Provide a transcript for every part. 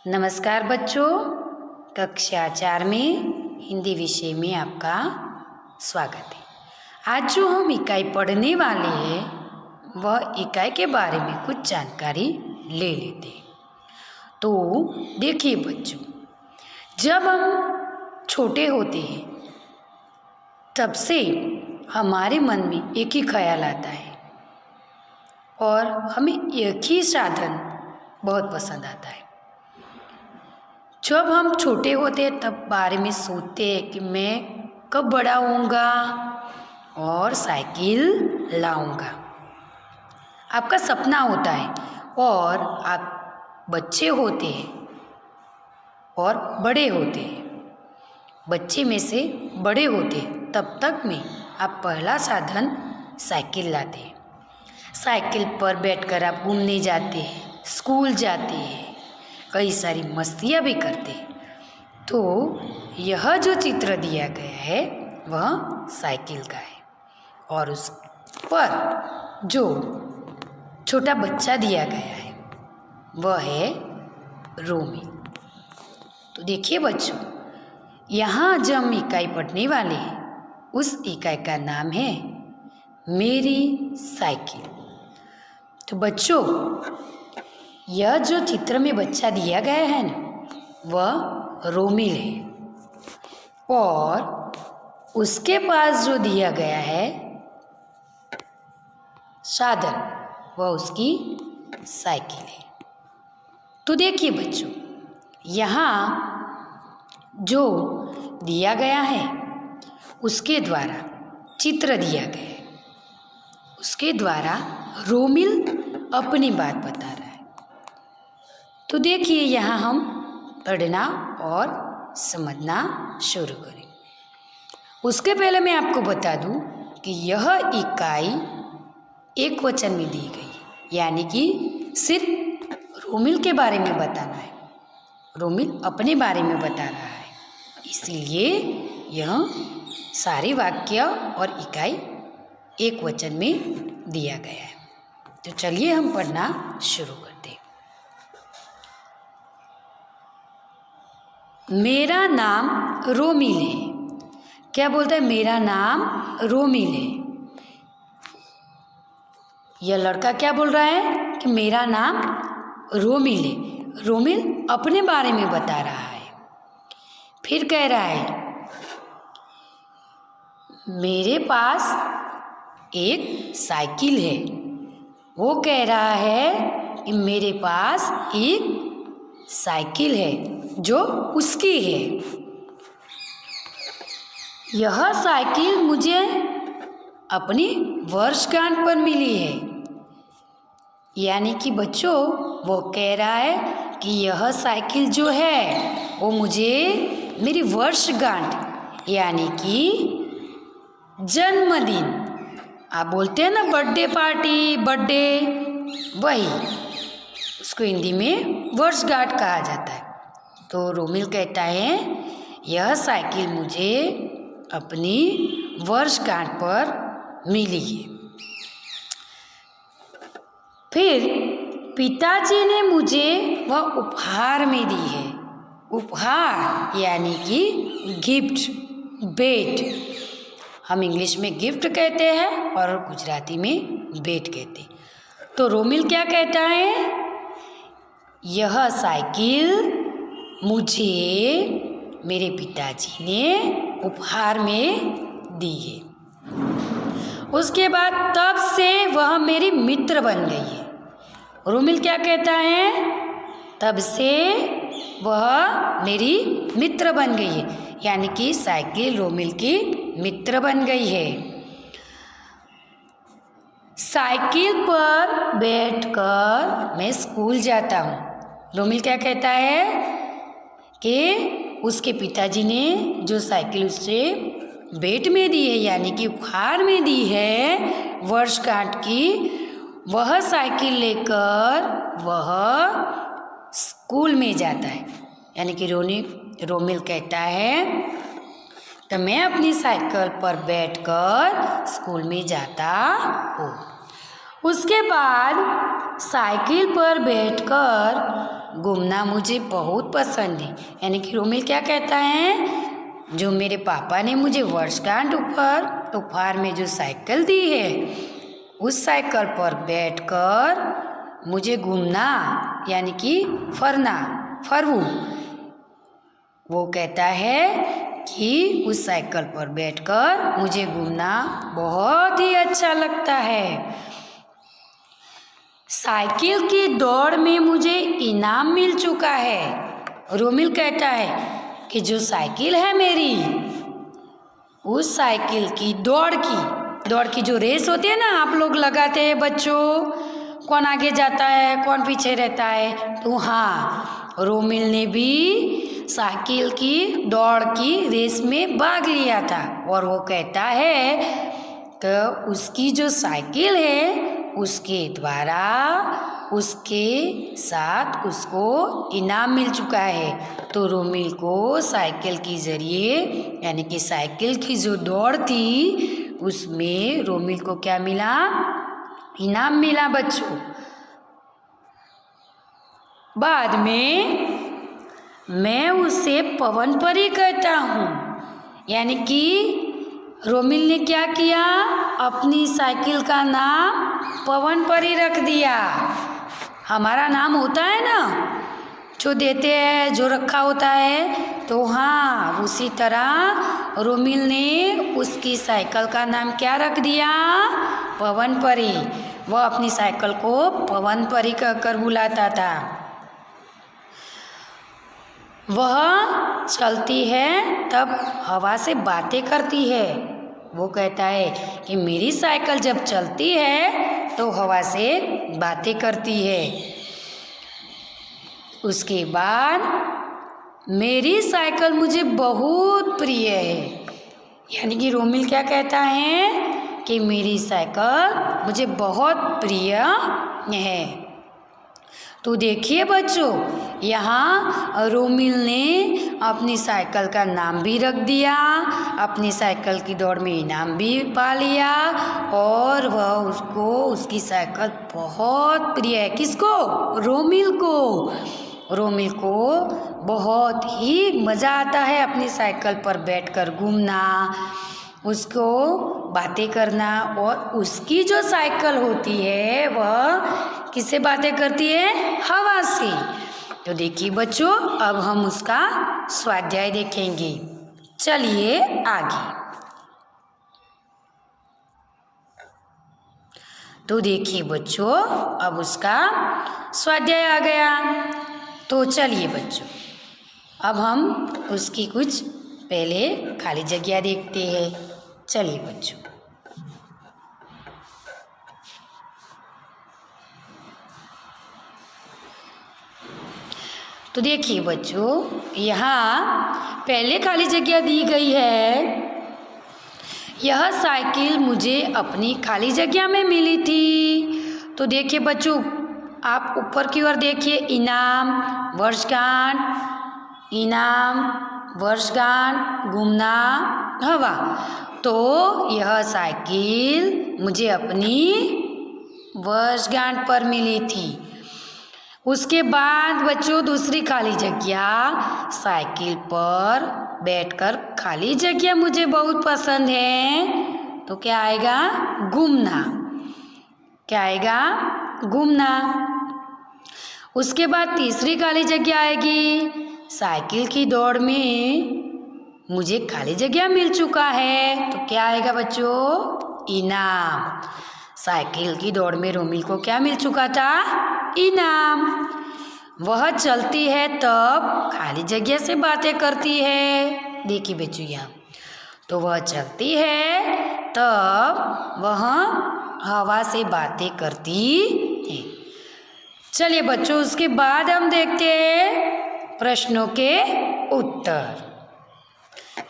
नमस्कार बच्चों, कक्षा 4 में हिंदी विषय में आपका स्वागत है। आज जो हम इकाई पढ़ने वाले हैं वह इकाई के बारे में कुछ जानकारी ले लेते हैं। तो देखिए बच्चों, जब हम छोटे होते हैं तब से हमारे मन में एक ही ख्याल आता है और हमें एक ही साधन बहुत पसंद आता है। जब हम छोटे होते हैं तब बारे में सोचते हैं कि मैं कब बड़ा होऊंगा और साइकिल लाऊंगा। आपका सपना होता है और आप बच्चे होते हैं और बड़े होते हैं। बच्चे में से बड़े होते हैं तब तक में आप पहला साधन साइकिल लाते हैं। साइकिल पर बैठकर आप घूमने जाते हैं, स्कूल जाते हैं, कई सारी मस्तियाँ भी करते। तो यह जो चित्र दिया गया है वह साइकिल का है और उस पर जो छोटा बच्चा दिया गया है वह है रोमिल। तो देखिए बच्चों, यहाँ जो हम इकाई पढ़ने वाले हैं उस इकाई का नाम है मेरी साइकिल। तो बच्चों, यह जो चित्र में बच्चा दिया गया है ना वह रोमिल है और उसके पास जो दिया गया है साधन वह उसकी साइकिल है। तो देखिए बच्चों, यहाँ जो दिया गया है उसके द्वारा चित्र दिया गया है, उसके द्वारा रोमिल अपनी बात बता रहा है। तो देखिए, यहाँ हम पढ़ना और समझना शुरू करें। उसके पहले मैं आपको बता दूं कि यह इकाई एक वचन में दी गई, यानी कि सिर्फ रोमिल के बारे में बताना है। रोमिल अपने बारे में बता रहा है, इसलिए यह सारे वाक्य और इकाई एक वचन में दिया गया है। तो चलिए हम पढ़ना शुरू करते हैं। मेरा नाम रोमिल है। क्या बोलता है? मेरा नाम रोमिल है। यह लड़का क्या बोल रहा है कि मेरा नाम रोमिल है। रोमिल अपने बारे में बता रहा है। फिर कह रहा है मेरे पास एक साइकिल है। वो कह रहा है कि मेरे पास एक साइकिल है जो उसकी है। यह साइकिल मुझे अपनी वर्षगांठ पर मिली है। यानी कि बच्चों, वो कह रहा है कि यह साइकिल जो है वो मुझे मेरी वर्षगांठ यानी कि जन्मदिन, आप बोलते हैं ना बर्थडे पार्टी, बर्थडे, वही उसको हिंदी में वर्षगांठ कहा जाता है। तो रोमिल कहता है यह साइकिल मुझे अपनी वर्षगांठ पर मिली है। फिर पिताजी ने मुझे वह उपहार में दी है। उपहार यानी कि गिफ्ट, भेंट। हम इंग्लिश में गिफ्ट कहते हैं और गुजराती में भेंट कहते हैं। तो रोमिल क्या कहता है? यह साइकिल मुझे मेरे पिताजी ने उपहार में दी है। उसके बाद तब से वह मेरी मित्र बन गई है। रोमिल क्या कहता है? तब से वह मेरी मित्र बन गई है, यानी कि साइकिल रोमिल की मित्र बन गई है। साइकिल पर बैठकर मैं स्कूल जाता हूँ। रोमिल क्या कहता है कि उसके पिताजी ने जो साइकिल उससे भेंट में दी है, यानी कि उपहार में दी है वर्षगांठ की, वह साइकिल लेकर वह स्कूल में जाता है। यानी कि रोमिल कहता है तो मैं अपनी साइकिल पर बैठकर स्कूल में जाता हूँ। उसके बाद साइकिल पर बैठकर घूमना मुझे बहुत पसंद है। यानी कि रोमिल क्या कहता है, जो मेरे पापा ने मुझे वर्षगांठ उपहार में जो साइकिल दी है, उस साइकिल पर बैठकर मुझे घूमना यानी कि फरवू। वो कहता है कि उस साइकिल पर बैठकर मुझे घूमना बहुत ही अच्छा लगता है। साइकिल की दौड़ में मुझे इनाम मिल चुका है। रोमिल कहता है कि जो साइकिल है मेरी, उस साइकिल की दौड़ की जो रेस होती है ना, आप लोग लगाते हैं बच्चों, कौन आगे जाता है कौन पीछे रहता है, तो हाँ, रोमिल ने भी साइकिल की दौड़ की रेस में भाग लिया था। और वो कहता है कि उसकी जो साइकिल है उसके द्वारा उसके साथ उसको इनाम मिल चुका है। तो रोमिल को साइकिल के ज़रिए यानी कि साइकिल की जो दौड़ थी उसमें रोमिल को क्या मिला, इनाम मिला बच्चों। बाद में मैं उसे पवन परी कहता हूँ। यानी कि रोमिल ने क्या किया, अपनी साइकिल का नाम पवन परी रख दिया। हमारा नाम होता है ना, जो देते हैं, जो रखा होता है, तो हाँ, उसी तरह रोमिल ने उसकी साइकिल का नाम क्या रख दिया, पवन परी। वह अपनी साइकिल को पवन परी कहकर बुलाता था। वह चलती है तब हवा से बातें करती है। वो कहता है कि मेरी साइकिल जब चलती है तो हवा से बातें करती है। उसके बाद मेरी साइकिल मुझे बहुत प्रिय है। यानी कि रोमिल क्या कहता है कि मेरी साइकिल मुझे बहुत प्रिय है। तो देखिए बच्चों, यहाँ रोमिल ने अपनी साइकिल का नाम भी रख दिया, अपनी साइकिल की दौड़ में इनाम भी पा लिया, और वह उसकी साइकिल बहुत प्रिय है। किसको? रोमिल को। रोमिल को बहुत ही मज़ा आता है अपनी साइकिल पर बैठकर घूमना, उसको बातें करना। और उसकी जो साइकिल होती है वह किससे बातें करती है? हवा से। तो देखिए बच्चों, अब हम उसका स्वाध्याय देखेंगे। चलिए आगे। तो देखिए बच्चों, अब उसका स्वाध्याय आ गया। तो चलिए बच्चों, अब हम उसकी कुछ पहले खाली जगह देखते हैं। चलिए बच्चों, तो देखिए बच्चों, यहाँ पहले खाली जगह दी गई है। यह साइकिल मुझे अपनी खाली जगह में मिली थी। तो देखिए बच्चों, आप ऊपर की ओर देखिए, इनाम, वर्षगांठ, इनाम, वर्षगांठ, घूमना, हवा। तो यह साइकिल मुझे अपनी वर्षगांठ पर मिली थी। उसके बाद बच्चों दूसरी खाली जगह, साइकिल पर बैठकर खाली जगह मुझे बहुत पसंद है। तो क्या आएगा? घूमना। क्या आएगा? घूमना। उसके बाद तीसरी खाली जगह आएगी, साइकिल की दौड़ में मुझे खाली जगह मिल चुका है। तो क्या आएगा बच्चों? इनाम। साइकिल की दौड़ में रोमिल को क्या मिल चुका था? इनाम। वह चलती है तब खाली जगह से बातें करती है। देखिए बच्चों यहाँ, तो वह चलती है तब वह हवा से बातें करती है। चलिए बच्चों, उसके बाद हम देखते हैं प्रश्नों के उत्तर।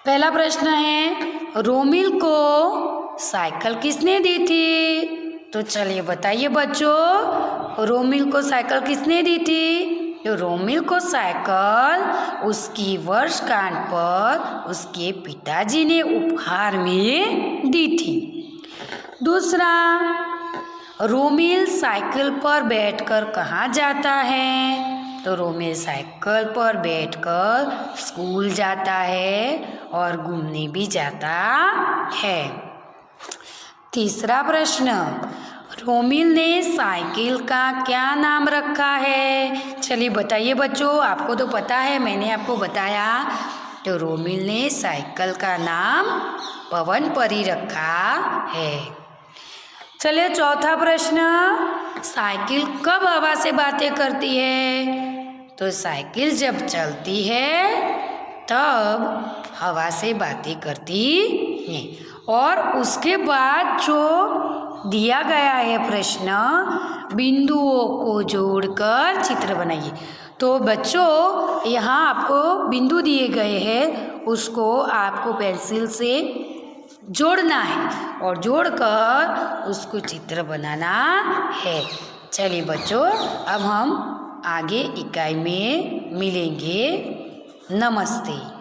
पहला प्रश्न है, रोमिल को साइकिल किसने दी थी? तो चलिए बताइए बच्चों, रोमिल को साइकिल किसने दी थी? तो रोमिल को साइकिल उसकी वर्षगांठ पर उसके पिताजी ने उपहार में दी थी। दूसरा, रोमिल साइकिल पर बैठकर कहाँ जाता है? तो रोमिल साइकिल पर बैठकर स्कूल जाता है और घूमने भी जाता है। तीसरा प्रश्न, रोमिल ने साइकिल का क्या नाम रखा है? चलिए बताइए बच्चों, आपको तो पता है, मैंने आपको बताया। तो रोमिल ने साइकिल का नाम पवन परी रखा है। चलिए चौथा प्रश्न, साइकिल कब हवा से बातें करती है? तो साइकिल जब चलती है तब हवा से बातें करती है। और उसके बाद जो दिया गया है प्रश्न, बिंदुओं को जोड़कर चित्र बनाइए। तो बच्चों यहाँ आपको बिंदु दिए गए हैं, उसको आपको पेंसिल से जोड़ना है और जोड़कर उसको चित्र बनाना है। चलिए बच्चों, अब हम आगे इकाई में मिलेंगे। नमस्ते।